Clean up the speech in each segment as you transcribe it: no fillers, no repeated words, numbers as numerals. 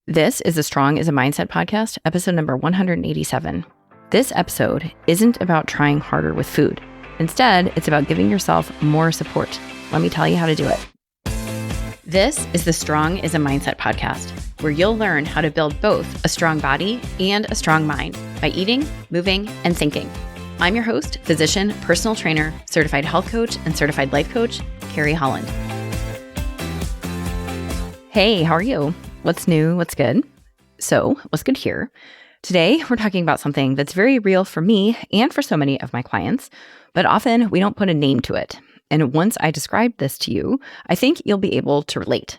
This is the Strong is a Mindset podcast, episode number 187. This episode isn't about trying harder with food. Instead, it's about giving yourself more support. Let me tell you how to do it. This is the Strong is a Mindset podcast, where you'll learn how to build both a strong body and a strong mind by eating, moving, and thinking. I'm your host, physician, personal trainer, certified health coach, and certified life coach, Carrie Holland. Hey, how are you? What's new? What's good? So, what's good here? Today, we're talking about something that's very real for me and for so many of my clients, but often we don't put a name to it. And once I describe this to you, I think you'll be able to relate.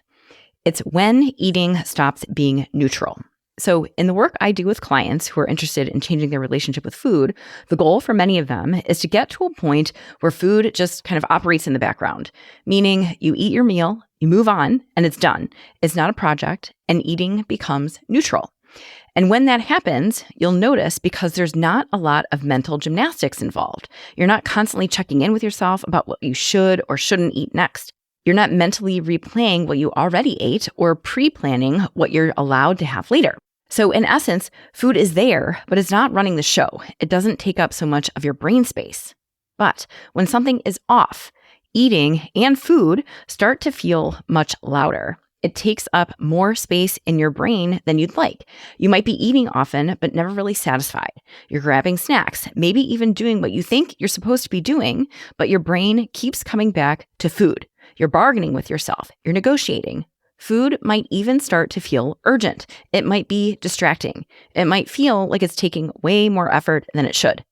It's when eating stops being neutral. So in the work I do with clients who are interested in changing their relationship with food, the goal for many of them is to get to a point where food just kind of operates in the background, meaning you eat your meal, you move on, and it's done. It's not a project, and eating becomes neutral. And when that happens, you'll notice because there's not a lot of mental gymnastics involved. You're not constantly checking in with yourself about what you should or shouldn't eat next. You're not mentally replaying what you already ate or pre-planning what you're allowed to have later. So in essence, food is there, but it's not running the show. It doesn't take up so much of your brain space. But when something is off, eating and food start to feel much louder. It takes up more space in your brain than you'd like. You might be eating often, but never really satisfied. You're grabbing snacks, maybe even doing what you think you're supposed to be doing, but your brain keeps coming back to food. You're bargaining with yourself. You're negotiating. Food might even start to feel urgent. It might be distracting. It might feel like it's taking way more effort than it should.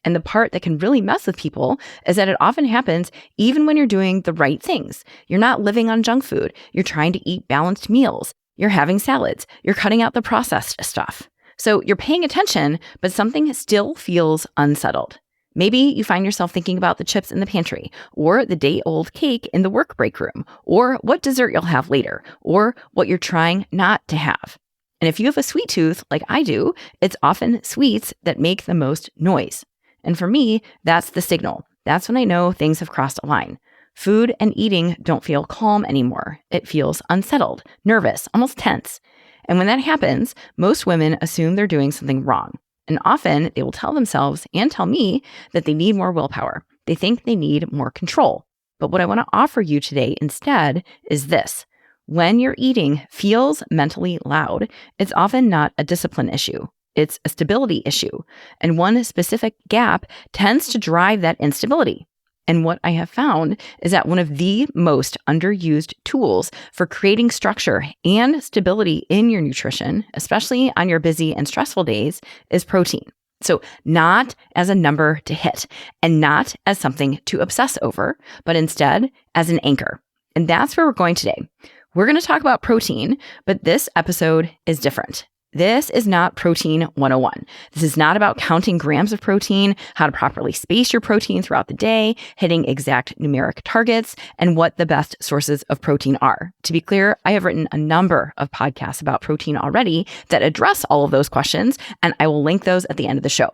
And the part that can really mess with people is that it often happens even when you're doing the right things. You're not living on junk food. You're trying to eat balanced meals. You're having salads. You're cutting out the processed stuff. So you're paying attention, but something still feels unsettled. Maybe you find yourself thinking about the chips in the pantry, or the day-old cake in the work break room, or what dessert you'll have later, or what you're trying not to have. And if you have a sweet tooth like I do, it's often sweets that make the most noise. And for me, that's the signal. That's when I know things have crossed a line. Food and eating don't feel calm anymore. It feels unsettled, nervous, almost tense. And when that happens, most women assume they're doing something wrong. And often they will tell themselves and tell me that they need more willpower. They think they need more control. But what I want to offer you today instead is this. When your eating feels mentally loud, it's often not a discipline issue. It's a stability issue. And one specific gap tends to drive that instability. And what I have found is that one of the most underused tools for creating structure and stability in your nutrition, especially on your busy and stressful days, is protein. So not as a number to hit and not as something to obsess over, but instead as an anchor. And that's where we're going today. We're going to talk about protein, but this episode is different. This is not Protein 101. This is not about counting grams of protein, how to properly space your protein throughout the day, hitting exact numeric targets, and what the best sources of protein are. To be clear, I have written a number of podcasts about protein already that address all of those questions, and I will link those at the end of the show.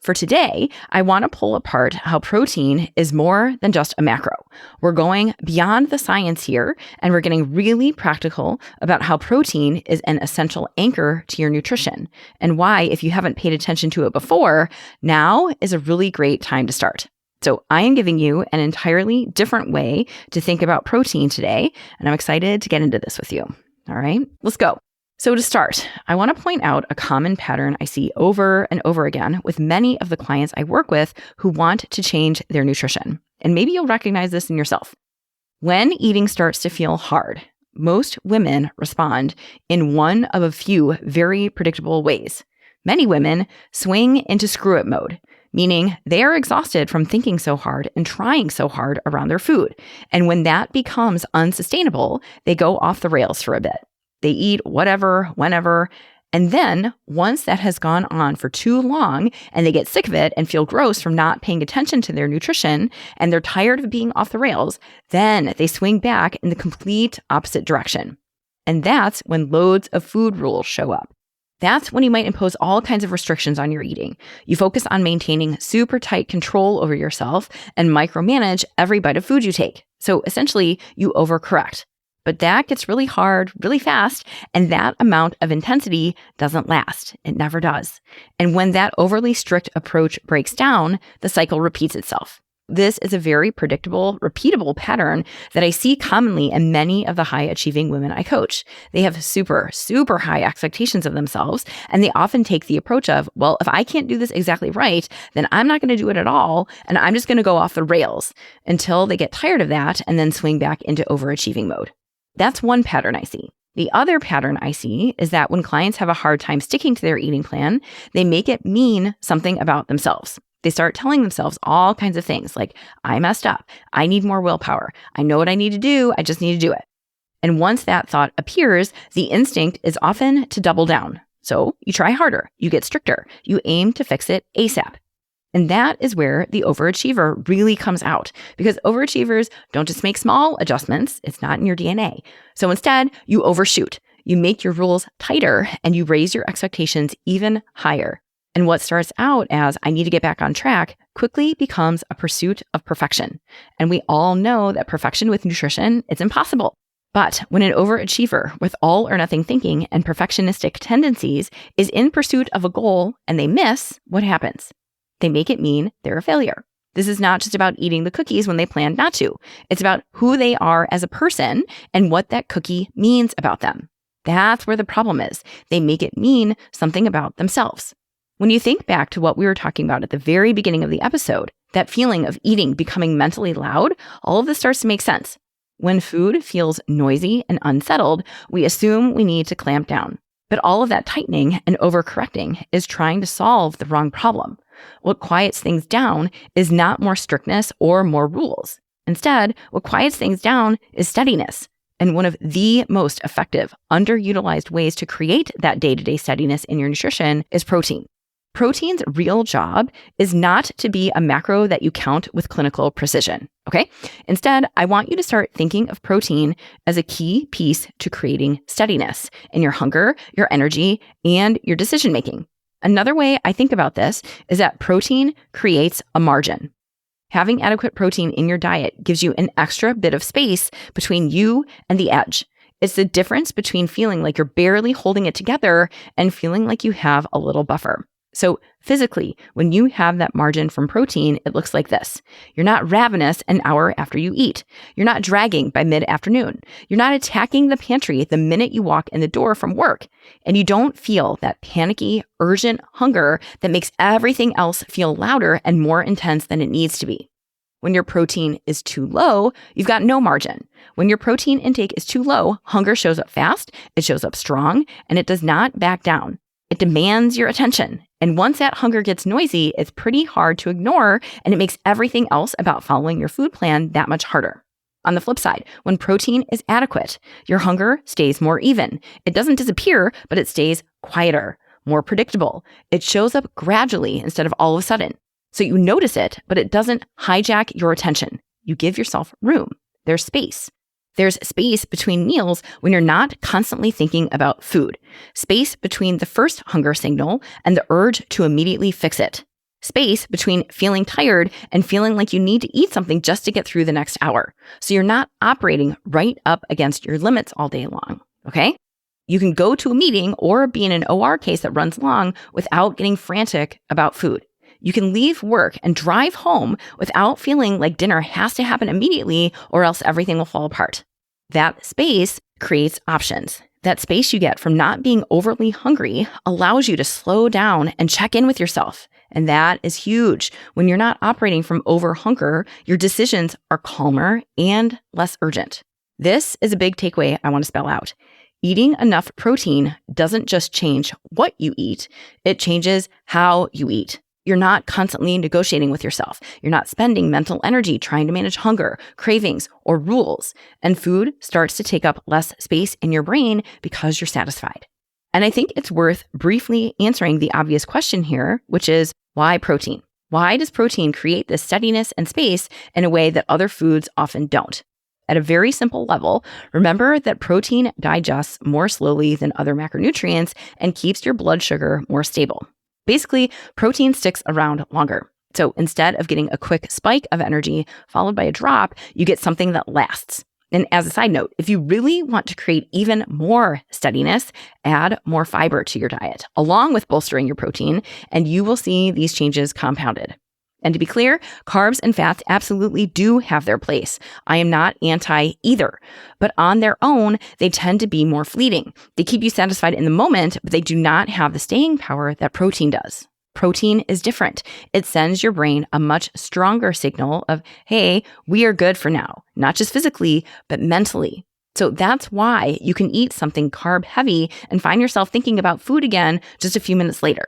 For today, I want to pull apart how protein is more than just a macro. We're going beyond the science here, and we're getting really practical about how protein is an essential anchor to your nutrition, and why, if you haven't paid attention to it before, now is a really great time to start. So I am giving you an entirely different way to think about protein today, and I'm excited to get into this with you. All right, let's go. So to start, I want to point out a common pattern I see over and over again with many of the clients I work with who want to change their nutrition. And maybe you'll recognize this in yourself. When eating starts to feel hard, most women respond in one of a few very predictable ways. Many women swing into screw-it mode, meaning they are exhausted from thinking so hard and trying so hard around their food. And when that becomes unsustainable, they go off the rails for a bit. They eat whatever, whenever, and then once that has gone on for too long and they get sick of it and feel gross from not paying attention to their nutrition and they're tired of being off the rails, then they swing back in the complete opposite direction. And that's when loads of food rules show up. That's when you might impose all kinds of restrictions on your eating. You focus on maintaining super tight control over yourself and micromanage every bite of food you take. So essentially, you overcorrect. But that gets really hard, really fast, and that amount of intensity doesn't last. It never does. And when that overly strict approach breaks down, the cycle repeats itself. This is a very predictable, repeatable pattern that I see commonly in many of the high-achieving women I coach. They have super, super high expectations of themselves, and they often take the approach of, well, if I can't do this exactly right, then I'm not going to do it at all, and I'm just going to go off the rails until they get tired of that and then swing back into overachieving mode. That's one pattern I see. The other pattern I see is that when clients have a hard time sticking to their eating plan, they make it mean something about themselves. They start telling themselves all kinds of things like, I messed up. I need more willpower. I know what I need to do. I just need to do it. And once that thought appears, the instinct is often to double down. So you try harder. You get stricter. You aim to fix it ASAP. And that is where the overachiever really comes out, because overachievers don't just make small adjustments. It's not in your DNA. So instead, you overshoot. You make your rules tighter and you raise your expectations even higher. And what starts out as, I need to get back on track, quickly becomes a pursuit of perfection. And we all know that perfection with nutrition, it's impossible. But when an overachiever with all or nothing thinking and perfectionistic tendencies is in pursuit of a goal and they miss, what happens? They make it mean they're a failure. This is not just about eating the cookies when they planned not to. It's about who they are as a person and what that cookie means about them. That's where the problem is. They make it mean something about themselves. When you think back to what we were talking about at the very beginning of the episode, that feeling of eating becoming mentally loud, all of this starts to make sense. When food feels noisy and unsettled, we assume we need to clamp down. But all of that tightening and overcorrecting is trying to solve the wrong problem. What quiets things down is not more strictness or more rules. Instead, what quiets things down is steadiness. And one of the most effective, underutilized ways to create that day-to-day steadiness in your nutrition is protein. Protein's real job is not to be a macro that you count with clinical precision, okay? Instead, I want you to start thinking of protein as a key piece to creating steadiness in your hunger, your energy, and your decision-making. Another way I think about this is that protein creates a margin. Having adequate protein in your diet gives you an extra bit of space between you and the edge. It's the difference between feeling like you're barely holding it together and feeling like you have a little buffer. So physically, when you have that margin from protein, it looks like this. You're not ravenous an hour after you eat. You're not dragging by mid-afternoon. You're not attacking the pantry the minute you walk in the door from work. And you don't feel that panicky, urgent hunger that makes everything else feel louder and more intense than it needs to be. When your protein is too low, you've got no margin. When your protein intake is too low, hunger shows up fast, it shows up strong, and it does not back down. It demands your attention. And once that hunger gets noisy, it's pretty hard to ignore, and it makes everything else about following your food plan that much harder. On the flip side, when protein is adequate, your hunger stays more even. It doesn't disappear, but it stays quieter, more predictable. It shows up gradually instead of all of a sudden. So you notice it, but it doesn't hijack your attention. You give yourself room. There's space. There's space between meals when you're not constantly thinking about food. Space between the first hunger signal and the urge to immediately fix it. Space between feeling tired and feeling like you need to eat something just to get through the next hour. So you're not operating right up against your limits all day long, okay? You can go to a meeting or be in an OR case that runs long without getting frantic about food. You can leave work and drive home without feeling like dinner has to happen immediately or else everything will fall apart. That space creates options. That space you get from not being overly hungry allows you to slow down and check in with yourself. And that is huge. When you're not operating from over hunger, your decisions are calmer and less urgent. This is a big takeaway I want to spell out. Eating enough protein doesn't just change what you eat, it changes how you eat. You're not constantly negotiating with yourself. You're not spending mental energy trying to manage hunger, cravings, or rules. And food starts to take up less space in your brain because you're satisfied. And I think it's worth briefly answering the obvious question here, which is, why protein? Why does protein create this steadiness and space in a way that other foods often don't? At a very simple level, remember that protein digests more slowly than other macronutrients and keeps your blood sugar more stable. Basically, protein sticks around longer. So instead of getting a quick spike of energy followed by a drop, you get something that lasts. And as a side note, if you really want to create even more steadiness, add more fiber to your diet, along with bolstering your protein, and you will see these changes compounded. And to be clear, carbs and fats absolutely do have their place. I am not anti either, but on their own, they tend to be more fleeting. They keep you satisfied in the moment, but they do not have the staying power that protein does. Protein is different. It sends your brain a much stronger signal of, hey, we are good for now, not just physically, but mentally. So that's why you can eat something carb heavy and find yourself thinking about food again just a few minutes later.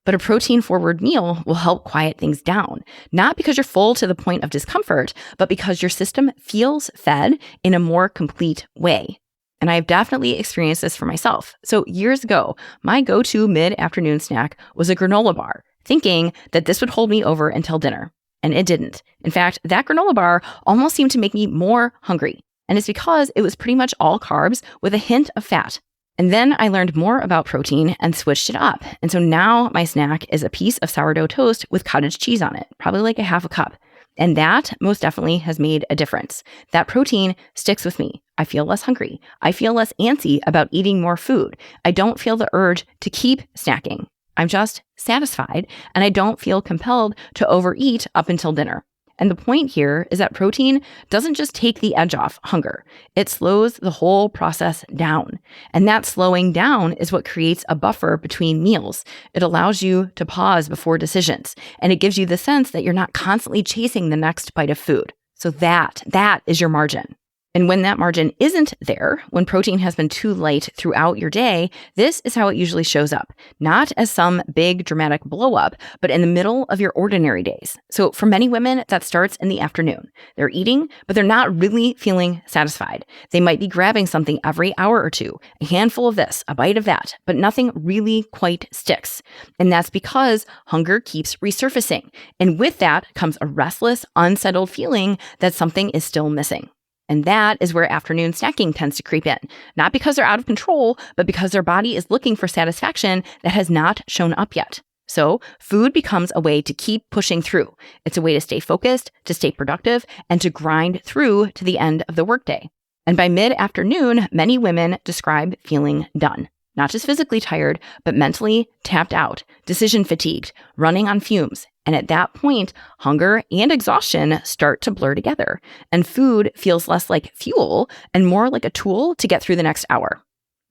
But a protein-forward meal will help quiet things down, not because you're full to the point of discomfort, but because your system feels fed in a more complete way. And I've definitely experienced this for myself. So years ago, my go-to mid-afternoon snack was a granola bar, thinking that this would hold me over until dinner. And it didn't. In fact, that granola bar almost seemed to make me more hungry. And it's because it was pretty much all carbs with a hint of fat. And then I learned more about protein and switched it up. And so now my snack is a piece of sourdough toast with cottage cheese on it, probably like a half a cup. And that most definitely has made a difference. That protein sticks with me. I feel less hungry. I feel less antsy about eating more food. I don't feel the urge to keep snacking. I'm just satisfied, and I don't feel compelled to overeat up until dinner. And the point here is that protein doesn't just take the edge off hunger. It slows the whole process down. And that slowing down is what creates a buffer between meals. It allows you to pause before decisions, and it gives you the sense that you're not constantly chasing the next bite of food. So that is your margin. And when that margin isn't there, when protein has been too light throughout your day, this is how it usually shows up. Not as some big dramatic blow up, but in the middle of your ordinary days. So for many women, that starts in the afternoon. They're eating, but they're not really feeling satisfied. They might be grabbing something every hour or two, a handful of this, a bite of that, but nothing really quite sticks. And that's because hunger keeps resurfacing. And with that comes a restless, unsettled feeling that something is still missing. And that is where afternoon snacking tends to creep in, not because they're out of control, but because their body is looking for satisfaction that has not shown up yet. So food becomes a way to keep pushing through. It's a way to stay focused, to stay productive, and to grind through to the end of the workday. And by mid-afternoon, many women describe feeling done. Not just physically tired, but mentally tapped out, decision fatigued, running on fumes. And at that point, hunger and exhaustion start to blur together, and food feels less like fuel and more like a tool to get through the next hour.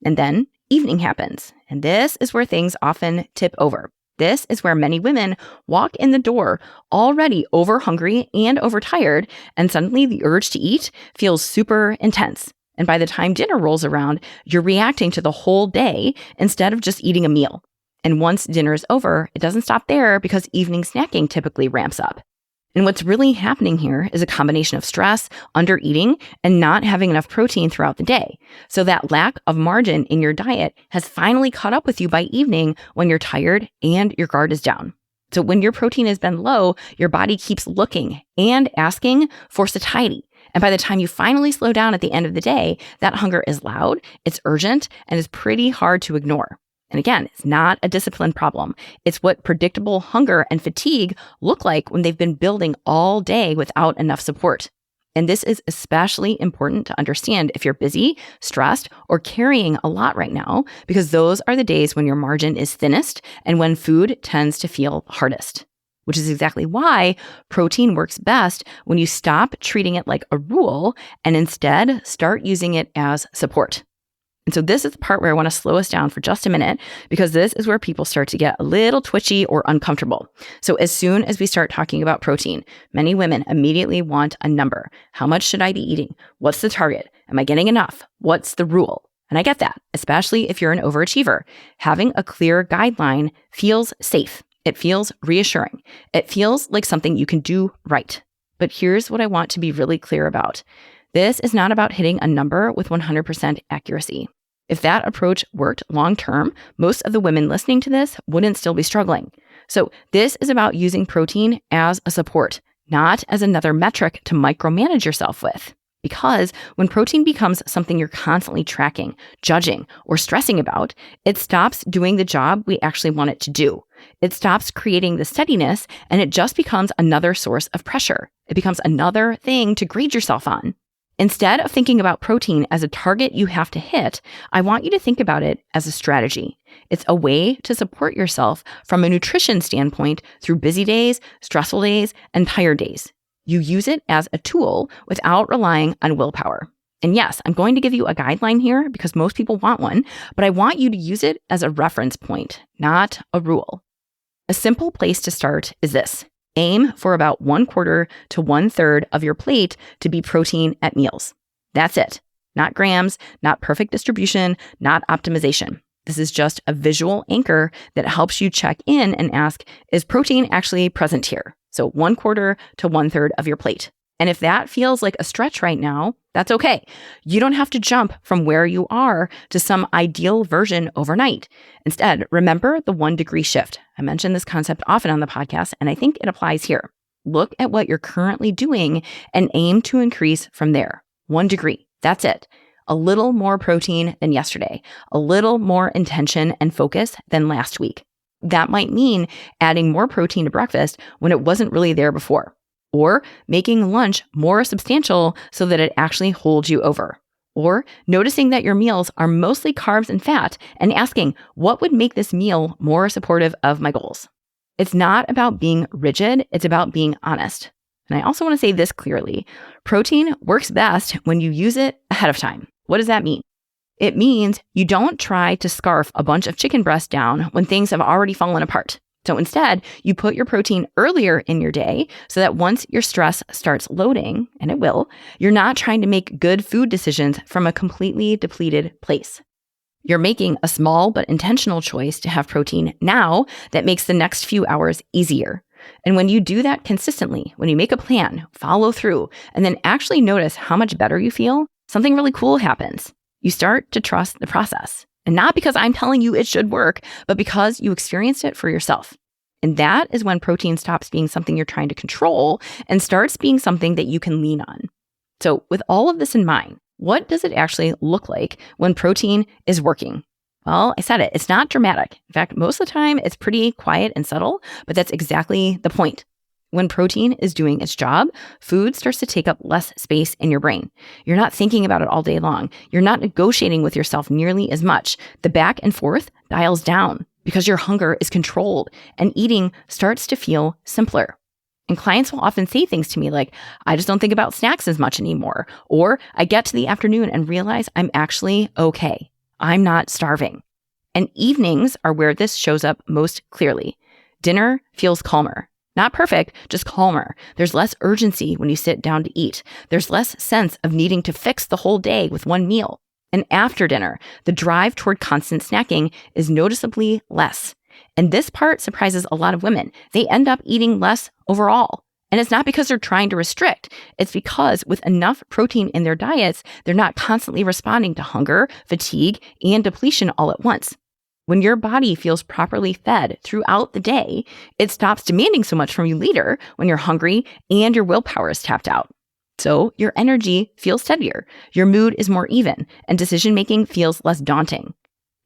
And then evening happens, and this is where things often tip over. This is where many women walk in the door already over hungry and overtired, and suddenly the urge to eat feels super intense. And by the time dinner rolls around, you're reacting to the whole day instead of just eating a meal. And once dinner is over, it doesn't stop there because evening snacking typically ramps up. And what's really happening here is a combination of stress, undereating, and not having enough protein throughout the day. So that lack of margin in your diet has finally caught up with you by evening when you're tired and your guard is down. So when your protein has been low, your body keeps looking and asking for satiety. And by the time you finally slow down at the end of the day, that hunger is loud, it's urgent, and is pretty hard to ignore. And again, it's not a discipline problem. It's what predictable hunger and fatigue look like when they've been building all day without enough support. And this is especially important to understand if you're busy, stressed, or carrying a lot right now, because those are the days when your margin is thinnest and when food tends to feel hardest. Which is exactly why protein works best when you stop treating it like a rule and instead start using it as support. And so this is the part where I want to slow us down for just a minute, because this is where people start to get a little twitchy or uncomfortable. So as soon as we start talking about protein, many women immediately want a number. How much should I be eating? What's the target? Am I getting enough? What's the rule? And I get that, especially if you're an overachiever. Having a clear guideline feels safe. It feels reassuring. It feels like something you can do right. But here's what I want to be really clear about. This is not about hitting a number with 100% accuracy. If that approach worked long-term, most of the women listening to this wouldn't still be struggling. So this is about using protein as a support, not as another metric to micromanage yourself with. Because when protein becomes something you're constantly tracking, judging, or stressing about, it stops doing the job we actually want it to do. It stops creating the steadiness, and it just becomes another source of pressure. It becomes another thing to grade yourself on. Instead of thinking about protein as a target you have to hit, I want you to think about it as a strategy. It's a way to support yourself from a nutrition standpoint through busy days, stressful days, and tired days. You use it as a tool without relying on willpower. And yes, I'm going to give you a guideline here because most people want one, but I want you to use it as a reference point, not a rule. A simple place to start is this. Aim for about 1/4 to 1/3 of your plate to be protein at meals. That's it. Not grams, not perfect distribution, not optimization. This is just a visual anchor that helps you check in and ask, is protein actually present here? So 1/4 to 1/3 of your plate. And if that feels like a stretch right now, that's okay. You don't have to jump from where you are to some ideal version overnight. Instead, remember the 1-degree shift. I mention this concept often on the podcast, and I think it applies here. Look at what you're currently doing and aim to increase from there. 1 degree. That's it. A little more protein than yesterday, a little more intention and focus than last week. That might mean adding more protein to breakfast when it wasn't really there before. Or making lunch more substantial so that it actually holds you over. Or noticing that your meals are mostly carbs and fat and asking, what would make this meal more supportive of my goals? It's not about being rigid, it's about being honest. And I also want to say this clearly. Protein works best when you use it ahead of time. What does that mean? It means you don't try to scarf a bunch of chicken breast down when things have already fallen apart. So instead, you put your protein earlier in your day so that once your stress starts loading, and it will, you're not trying to make good food decisions from a completely depleted place. You're making a small but intentional choice to have protein now that makes the next few hours easier. And when you do that consistently, when you make a plan, follow through, and then actually notice how much better you feel, something really cool happens. You start to trust the process. And not because I'm telling you it should work, but because you experienced it for yourself. And that is when protein stops being something you're trying to control and starts being something that you can lean on. So with all of this in mind, what does it actually look like when protein is working? Well, I said it, it's not dramatic. In fact, most of the time it's pretty quiet and subtle, but that's exactly the point. When protein is doing its job, food starts to take up less space in your brain. You're not thinking about it all day long. You're not negotiating with yourself nearly as much. The back and forth dials down because your hunger is controlled and eating starts to feel simpler. And clients will often say things to me like, I just don't think about snacks as much anymore. Or I get to the afternoon and realize I'm actually okay. I'm not starving. And evenings are where this shows up most clearly. Dinner feels calmer. Not perfect, just calmer. There's less urgency when you sit down to eat. There's less sense of needing to fix the whole day with one meal. And after dinner, the drive toward constant snacking is noticeably less. And this part surprises a lot of women. They end up eating less overall. And it's not because they're trying to restrict. It's because with enough protein in their diets, they're not constantly responding to hunger, fatigue, and depletion all at once. When your body feels properly fed throughout the day, it stops demanding so much from you later when you're hungry and your willpower is tapped out. So your energy feels steadier, your mood is more even, and decision-making feels less daunting.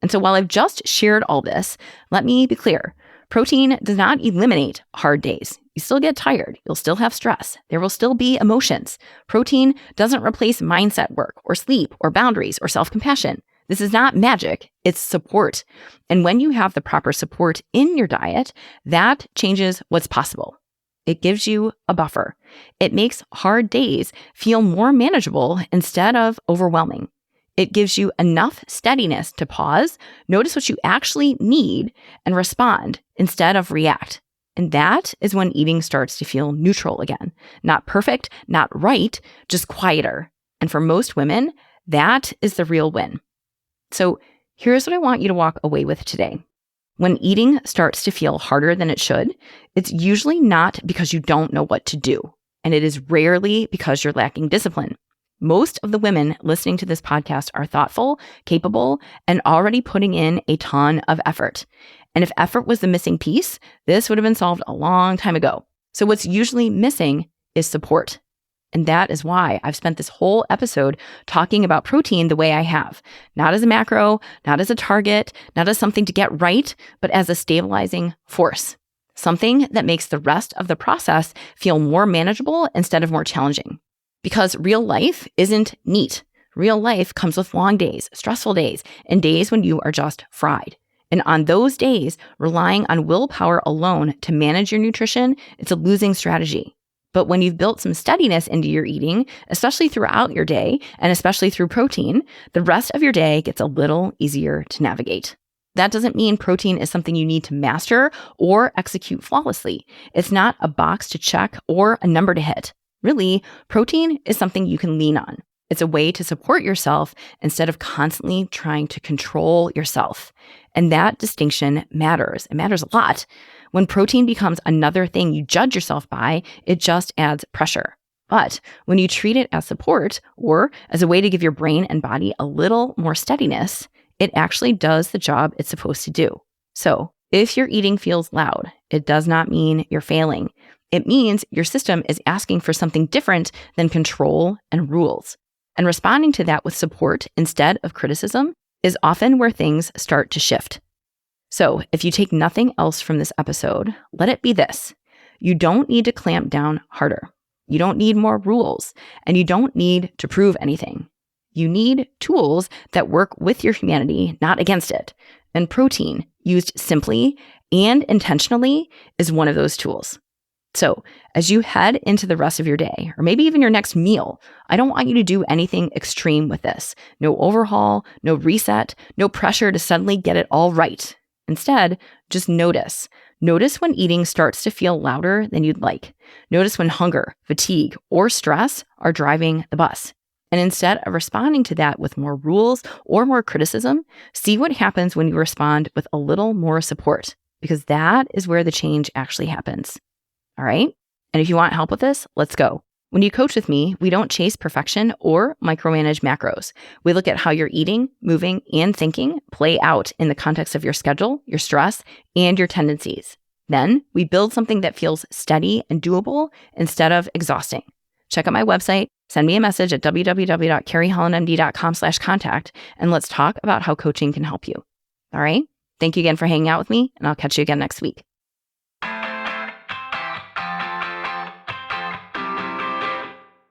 And so while I've just shared all this, let me be clear. Protein does not eliminate hard days. You still get tired. You'll still have stress. There will still be emotions. Protein doesn't replace mindset work or sleep or boundaries or self-compassion. This is not magic, it's support. And when you have the proper support in your diet, that changes what's possible. It gives you a buffer. It makes hard days feel more manageable instead of overwhelming. It gives you enough steadiness to pause, notice what you actually need, and respond instead of react. And that is when eating starts to feel neutral again. Not perfect, not right, just quieter. And for most women, that is the real win. So here's what I want you to walk away with today. When eating starts to feel harder than it should, it's usually not because you don't know what to do. And it is rarely because you're lacking discipline. Most of the women listening to this podcast are thoughtful, capable, and already putting in a ton of effort. And if effort was the missing piece, this would have been solved a long time ago. So what's usually missing is support. And that is why I've spent this whole episode talking about protein the way I have. Not as a macro, not as a target, not as something to get right, but as a stabilizing force. Something that makes the rest of the process feel more manageable instead of more challenging. Because real life isn't neat. Real life comes with long days, stressful days, and days when you are just fried. And on those days, relying on willpower alone to manage your nutrition, it's a losing strategy. But when you've built some steadiness into your eating, especially throughout your day, and especially through protein, the rest of your day gets a little easier to navigate. That doesn't mean protein is something you need to master or execute flawlessly. It's not a box to check or a number to hit. Really, protein is something you can lean on. It's a way to support yourself instead of constantly trying to control yourself. And that distinction matters. It matters a lot. When protein becomes another thing you judge yourself by, it just adds pressure. But when you treat it as support or as a way to give your brain and body a little more steadiness, it actually does the job it's supposed to do. So if your eating feels loud, it does not mean you're failing. It means your system is asking for something different than control and rules. And responding to that with support instead of criticism is often where things start to shift. So if you take nothing else from this episode, let it be this. You don't need to clamp down harder. You don't need more rules, and you don't need to prove anything. You need tools that work with your humanity, not against it. And protein, used simply and intentionally, is one of those tools. So as you head into the rest of your day, or maybe even your next meal, I don't want you to do anything extreme with this. No overhaul, no reset, no pressure to suddenly get it all right. Instead, just notice. Notice when eating starts to feel louder than you'd like. Notice when hunger, fatigue, or stress are driving the bus. And instead of responding to that with more rules or more criticism, see what happens when you respond with a little more support, because that is where the change actually happens. All right? And if you want help with this, let's go. When you coach with me, we don't chase perfection or micromanage macros. We look at how your eating, moving, and thinking play out in the context of your schedule, your stress, and your tendencies. Then we build something that feels steady and doable instead of exhausting. Check out my website, send me a message at www.carriehollandmd.com/contact, and let's talk about how coaching can help you. All right? Thank you again for hanging out with me, and I'll catch you again next week.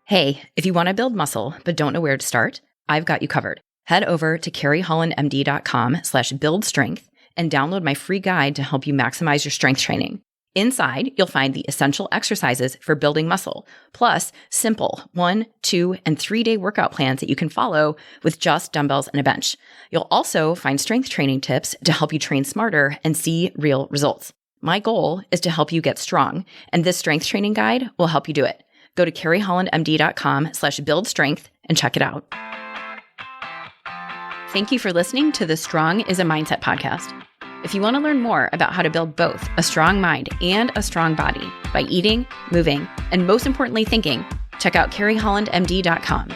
Hey, if you want to build muscle but don't know where to start, I've got you covered. Head over to carriehollandmd.com/buildstrength and download my free guide to help you maximize your strength training. Inside, you'll find the essential exercises for building muscle, plus simple 1, 2, and 3-day workout plans that you can follow with just dumbbells and a bench. You'll also find strength training tips to help you train smarter and see real results. My goal is to help you get strong, and this strength training guide will help you do it. Go to carriehollandmd.com/buildstrength and check it out. Thank you for listening to the Strong is a Mindset podcast. If you want to learn more about how to build both a strong mind and a strong body by eating, moving, and most importantly, thinking, check out carriehollandmd.com.